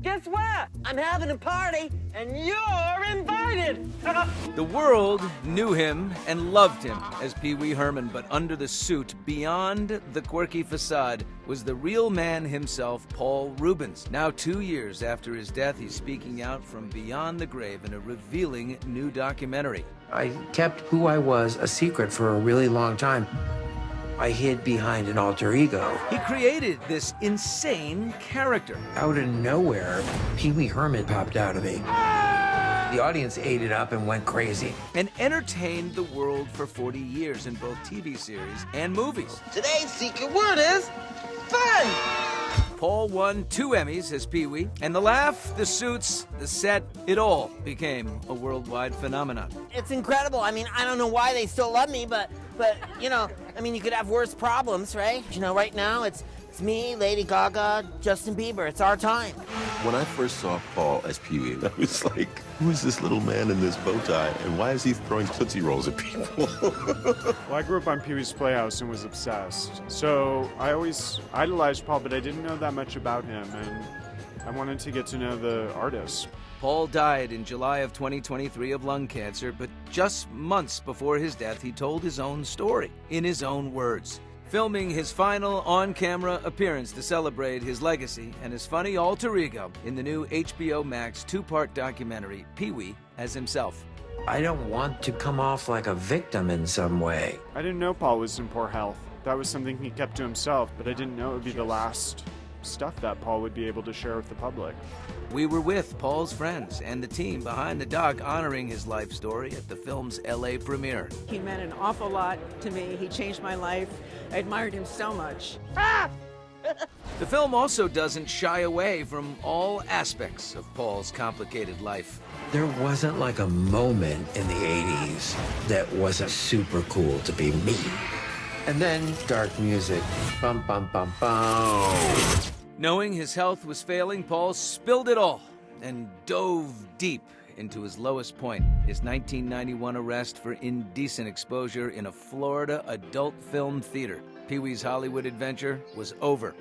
Guess what? I'm having a party, and you're invited! The world knew him and loved him as Pee-wee Herman, but under the suit, beyond the quirky facade, was the real man himself, Paul Reubens. Now, 2 years after his death, he's speaking out from beyond the grave in a revealing new documentary. I kept who I was a secret for a really long time. I hid behind an alter ego. He created this insane character. Out of nowhere, Pee-wee Herman popped out of me. The audience ate it up and went crazy. And entertained the world for 40 years in both TV series and movies. Today's secret word is fun! Paul won 2 Emmys as Pee-wee, and the laugh, the suits, the set, it all became a worldwide phenomenon. It's incredible. I mean, I don't know why they still love me, but you know, I mean, you could have worse problems, right? You know, right now it's me, Lady Gaga, Justin Bieber. It's our time. When I first saw Paul as Pee-wee, I was like, who is this little man in this bow tie, and why is he throwing Tootsie Rolls at people? Well, I grew up on Pee-wee's Playhouse and was obsessed. So I always idolized Paul, but I didn't know that much about him, and I wanted to get to know the artist. Paul died in July of 2023 of lung cancer, but just months before his death, he told his own story in his own words, filming his final on-camera appearance to celebrate his legacy and his funny alter ego in the new HBO Max 2-part documentary, Pee-wee as himself. I don't want to come off like a victim in some way. I didn't know Paul was in poor health. That was something he kept to himself, but I didn't know it would be the last stuff that Paul would be able to share with the public. We were with Paul's friends and the team behind the doc honoring his life story at the film's LA premiere. He meant an awful lot to me. He changed my life. I admired him so much. The film also doesn't shy away from all aspects of Paul's complicated life. There wasn't like a moment in the 80s that wasn't super cool to be me. And then dark music. Bum, bum, bum, bum. Knowing his health was failing, Paul spilled it all and dove deep into his lowest point, his 1991 arrest for indecent exposure in a Florida adult film theater. Pee-wee's Hollywood adventure was over.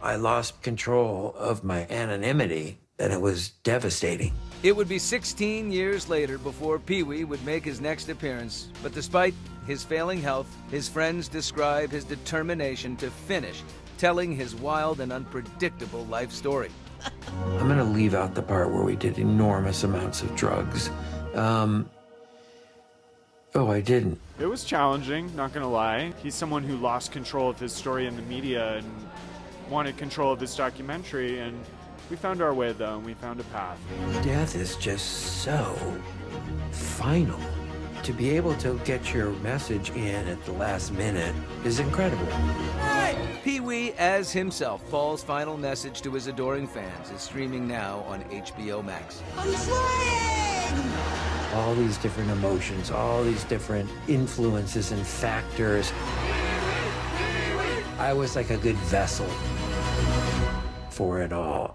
I lost control of my anonymity, and it was devastating. It would be 16 years later before Pee-wee would make his next appearance, but despite his failing health, his friends describe his determination to finish telling his wild and unpredictable life story. I'm gonna leave out the part where we did enormous amounts of drugs. Oh, I didn't. It was challenging, not gonna lie. He's someone who lost control of his story in the media and wanted control of this documentary, and we found our way, though, and we found a path. Death is just so final. To be able to get your message in at the last minute is incredible. Pee-wee as himself, Paul's final message to his adoring fans, is streaming now on HBO Max. I'm flying! All these different emotions, all these different influences and factors. I was like a good vessel for it all.